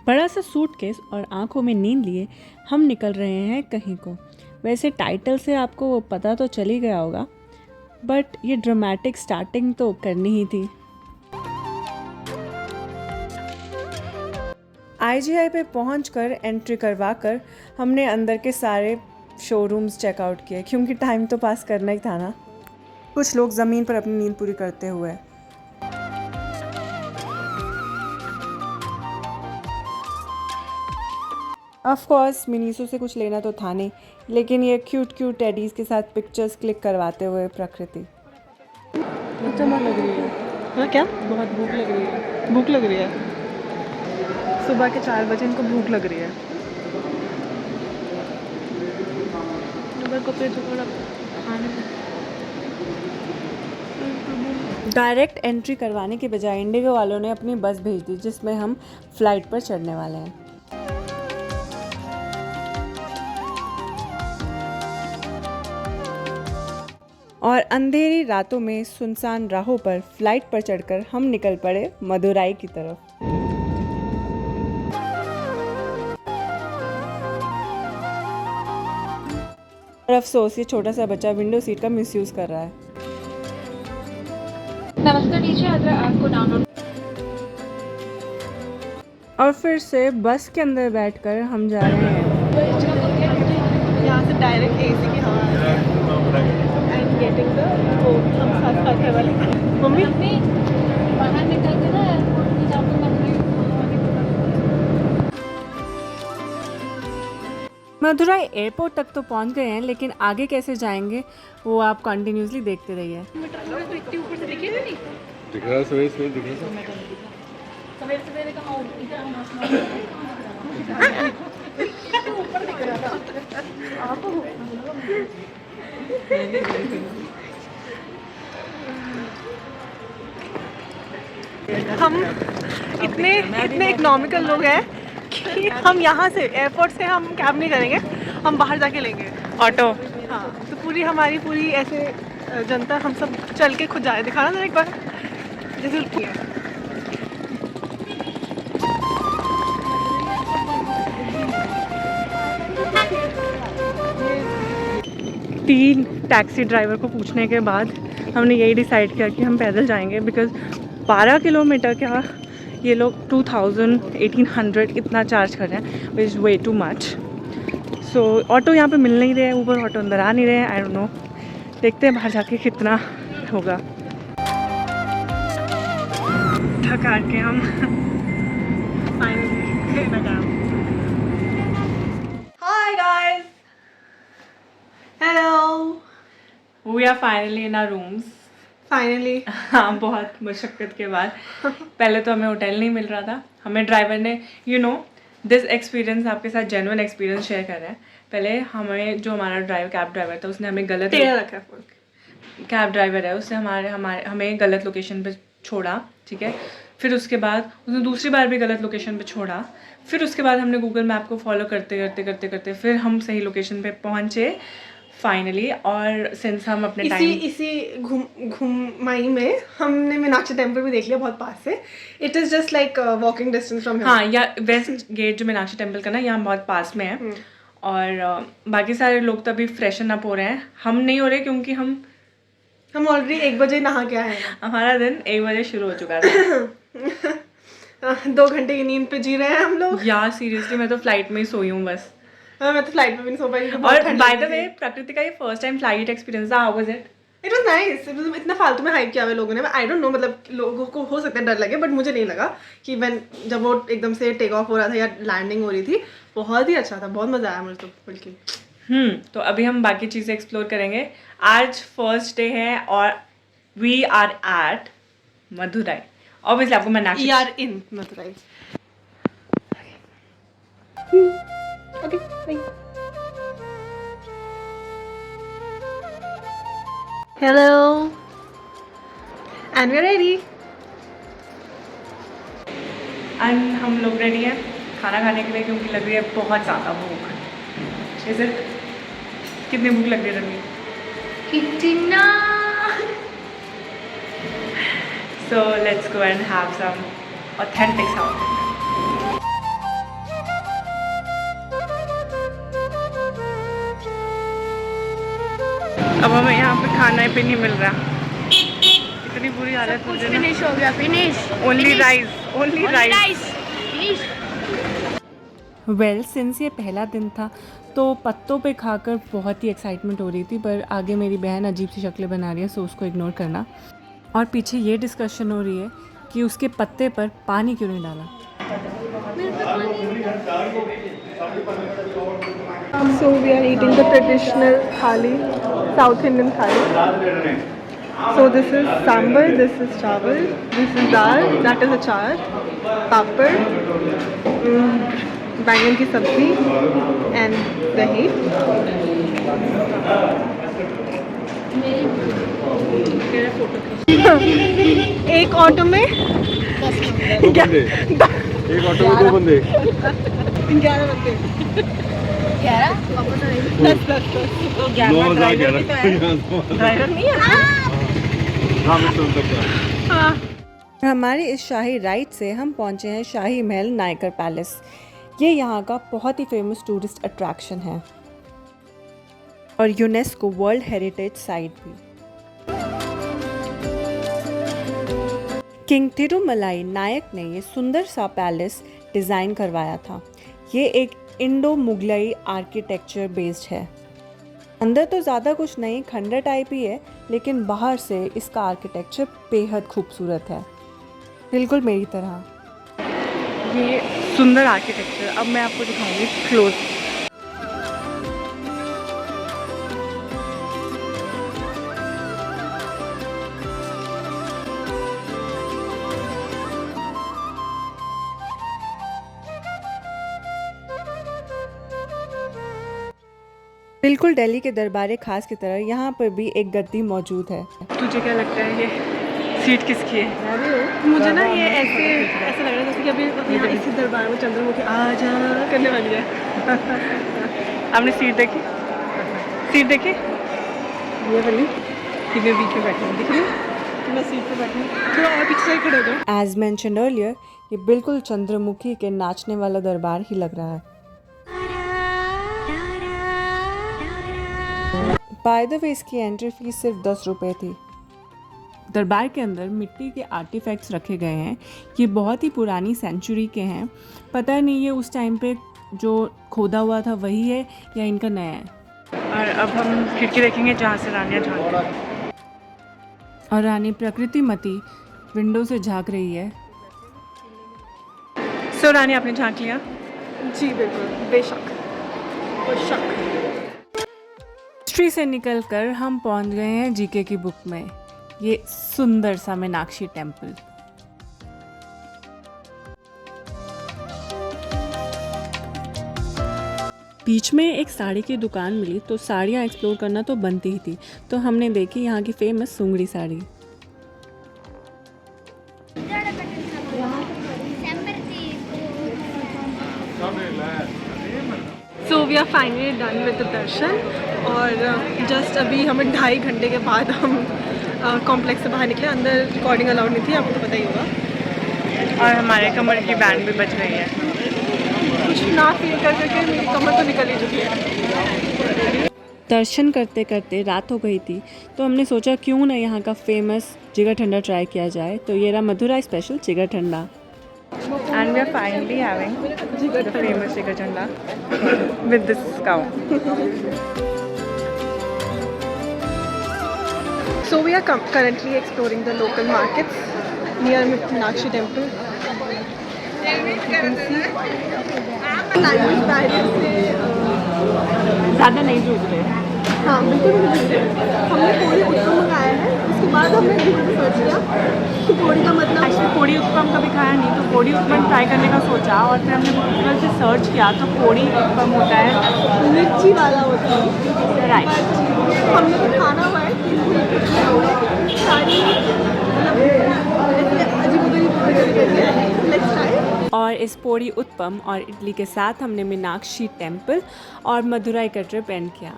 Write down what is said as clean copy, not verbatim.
बड़ा सा सूटकेस और आंखों में नींद लिए हम निकल रहे हैं कहीं को। वैसे टाइटल से आपको वो पता तो चल ही गया होगा, बट ये ड्रामेटिक स्टार्टिंग तो करनी ही थी। IGI पे पहुंचकर एंट्री करवाकर हमने अंदर के सारे शोरूम्स चेकआउट किए, क्योंकि टाइम तो पास करना ही था ना। कुछ लोग ज़मीन पर अपनी नींद पूरी करते हुए। ऑफ कोर्स मिनीसो से कुछ लेना तो था नहीं, लेकिन ये क्यूट क्यूट टेडीज़ के साथ पिक्चर्स क्लिक करवाते हुए प्रकृति। चमक लग रही है। हाँ क्या? बहुत भूख लग रही है। भूख लग रही है। सुबह के 4 बजे इनको भूख लग रही है। डायरेक्ट एंट्री करवाने के बजाय इंडिगो वालों ने अपनी बस भेज दी, जिसमें हम फ्लाइट पर चढ़ने वाले हैं। और अंधेरी रातों में सुनसान राहों पर फ्लाइट पर चढ़कर हम निकल पड़े मदुराई की तरफ। और अफसोस ये छोटा सा बच्चा विंडो सीट का मिसयूज कर रहा है। नमस्कार नीचे ऐप को डाउनलोड। और फिर से बस के अंदर बैठकर हम जा रहे हैं। यहाँ से डायरेक्ट AC की हवा आ रही है। एंड गेटिंग द हम साथ साथ है वाले मम्मी बाहर निकल के ना एयरपोर्ट में जाकर मदुराई एयरपोर्ट तक तो पहुंच गए हैं, लेकिन आगे कैसे जाएंगे वो आप कंटिन्यूसली देखते रहिए। ऊपर से दिखे नहीं दिख रहा है, सवेरे दिख रहा है। सवेरे सवेरे कहाँ इधर ऊपर दिख रहा था आपको। हम इतने इकोनॉमिकल लोग हैं कि हम यहाँ से एयरपोर्ट से हम कैब नहीं करेंगे, हम बाहर जाके लेंगे ऑटो। हाँ, तो पूरी ऐसे जनता हम सब चल के खुद जाए। दिखाना जरा एक बार जैसे रुकी है। तीन टैक्सी ड्राइवर को पूछने के बाद हमने यही डिसाइड किया कि हम पैदल जाएंगे, बिकॉज़ 12 किलोमीटर का ये लोग 2000 1800 इतना चार्ज कर रहे हैं, which is way too much. So auto यहाँ पे मिल नहीं रहे हैं, ऊबर ऑटो अंदर आ नहीं रहे हैं। आई डोंट नो, देखते हैं बाहर जाके कितना होगा। थका के हम फाइनली लगा। Hi guys, hello, we are finally in our rooms. Finally. हाँ, बहुत मशक्क़त के बाद। पहले तो हमें होटल नहीं मिल रहा था। हमें ड्राइवर ने दिस एक्सपीरियंस आपके साथ जेन्युइन एक्सपीरियंस शेयर कर रहे हैं। पहले हमें जो हमारा कैब ड्राइवर था उसने हमें गलत रखा कैब ड्राइवर है उसने हमें गलत लोकेशन पे छोड़ा, ठीक है। फिर उसके बाद उसने दूसरी बार भी गलत लोकेशन पे छोड़ा। फिर उसके बाद हमने गूगल मैप को फॉलो करते फिर हम सही लोकेशन पे पहुँचे फाइनली। और सिंस हम अपने इसी घुमाई में हमने मीनाक्षी टेम्पल भी देख लिया बहुत पास से। It is just like walking distance from here. हाँ, या वेस्ट गेट जो मीनाक्षी टेम्पल का ना, यहाँ बहुत पास में है। और बाकी सारे लोग तो अभी फ्रेशन अप हो रहे हैं, हम नहीं हो रहे क्योंकि हम ऑलरेडी 1 बजे नहा के आए हैं। हमारा दिन 1 बजे शुरू हो चुका था। 2 घंटे की नींद पे जी रहे हैं हम लोग। यार सीरियसली मैं तो फ्लाइट में ही सोई हूँ बस। मैं तो फ्लाइट में भी नहीं सो पाई। और बाय द वे प्रकृति का ये फर्स्ट टाइम फ्लाइट एक्सपीरियंस था। How was it? It was nice. इतना फालतू में हाइप किया हुआ लोगों ने। आई डोंट नो, मतलब लोगों को हो सकता है डर लगे, बट मुझे नहीं लगा कि जब वो एकदम से टेक ऑफ हो रहा था या लैंडिंग हो रही थी, बहुत ही अच्छा था, बहुत मजा आया मुझे तो बल्कि। तो अभी हम बाकी चीज़ें एक्सप्लोर करेंगे। आज फर्स्ट डे है और we are at Madurai. Obviously आपको Meenakshi in Madurai. Okay, hello and we are ready. And हम लोग रेडी हैं खाना खाने के लिए, क्योंकि लग रही है बहुत ज़्यादा भूख। Is it? कितनी भूख लग रही है रणवीर? कितना So let's go and have some authentic South Indian. अब हमें यहाँ पे खाना पे नहीं मिल रहा, इतनी बुरी हालत मुझे ना। फिनिश हो गया, finish. Only rice, only rice. Finish. Well since ये पहला दिन था तो पत्तों पे खाकर बहुत ही एक्साइटमेंट हो रही थी, पर आगे मेरी बहन अजीब सी शक्लें बना रही है, सो उसको इग्नोर करना। और पीछे ये डिस्कशन हो रही है कि उसके पत्ते पर पानी क्यों नहीं डाला। So we are eating the traditional thali, South Indian thali. So this is sambar, this is chawal, this is dal, that is achar, papad, बैंगन की सब्जी and दही। एक ऑटो में 2 बंदे, एक ऑटो में 2 बंदे। 11 बंदे। 11 वापस आ रही। 9 ड्राइवर नहीं है। हाँ मैं सुन सकता हूँ। हमारे इस शाही राइड से हम पहुंचे हैं शाही महल नायकर पैलेस। ये यहाँ का बहुत ही फेमस टूरिस्ट अट्रैक्शन है और यूनेस्को वर्ल्ड हेरिटेज साइट भी। किंग तिरुमलाई नायक ने ये सुंदर सा पैलेस डिज़ाइन करवाया था। ये एक इंडो मुगलई आर्किटेक्चर बेस्ड है। अंदर तो ज़्यादा कुछ नहीं, खंडर टाइप ही है, लेकिन बाहर से इसका आर्किटेक्चर बेहद खूबसूरत है, बिल्कुल मेरी तरह। ये सुंदर आर्किटेक्चर अब मैं आपको दिखाऊंगी क्लोज। बिल्कुल दिल्ली के दरबार खास की तरह यहाँ पर भी एक गद्दी मौजूद है। तुझे क्या लगता है ये सीट किसकी है? मुझे ना ये ऐसा लग रहा है जैसे कि अभी यहाँ इसी दरबार में चंद्रमुखी आजा करने वाली है। आपने सीट देखी? सीट देखी? ये वाली कि मैं बीच में बैठी हूँ, दिख रही है कि मैं सीट पे बैठी हूँ। थोड़ा और पीछे साइड खड़े हो जाओ। एज मेंशन्ड अर्लियर, ये बिल्कुल चंद्रमुखी के नाचने वाला दरबार ही लग रहा है। बाय द वे इसकी एंट्री फीस सिर्फ 10 रुपये थी। दरबार के अंदर मिट्टी के आर्टिफैक्ट्स रखे गए हैं। ये बहुत ही पुरानी सेंचुरी के हैं। पता नहीं ये उस टाइम पे जो खोदा हुआ था वही है या इनका नया है। और अब हम खिड़की देखेंगे जहाँ से रानियाँ झांक रही हैं। और रानी प्रकृति मती विंडो से झांक रही है। सो रानी आपने झांक लिया? जी बिल्कुल, बेशक, बेशक। हिस्ट्री से निकलकर हम पहुंच गए हैं जीके की बुक में। ये सुंदर सा मीनाक्षी टेम्पल। बीच में एक साड़ी की दुकान मिली तो साड़ियाँ एक्सप्लोर करना तो बनती ही थी, तो हमने देखी यहाँ की famous Sungudi sari. So we are finally done with the darshan और जस्ट अभी हमें 2.5 घंटे के बाद हम कॉम्प्लेक्स से बाहर निकले। अंदर रिकॉर्डिंग अलाउड नहीं थी, आपको तो पता ही होगा। और हमारे कमर की बैंड भी बज रही है। कुछ ना फील कर करके मेरी कमर तो निकल ही चुकी है। दर्शन करते करते रात हो गई थी, तो हमने सोचा क्यों ना यहाँ का फेमस जिगर ठंडा ट्राई किया जाए। तो ये रहा Madurai special jigarthanda. And we are finally having the famous jigarthanda with this cow. So we are currently exploring the local markets near Meenakshi temple. You can see language barrier से ज़्यादा नहीं जूझ रहे। हाँ बिल्कुल भी हमने पोड़ी उत्पम मंगाया है। उसके बाद हमने गूगल पे सर्च किया कि पोड़ी का मतलब। एक्चुअली पोड़ी उत्पम कभी खाया नहीं, तो पोड़ी उत्पम ट्राई करने का सोचा और फिर हमने गूगल से सर्च किया तो पोड़ी उत्पम होता है मिर्ची वाला होता है, राइट। हमने तो खाना हुआ है सारी और इस पोड़ी उत्पम और इडली के साथ हमने मीनाक्षी टेम्पल और मदुराई का ट्रिप एंड किया।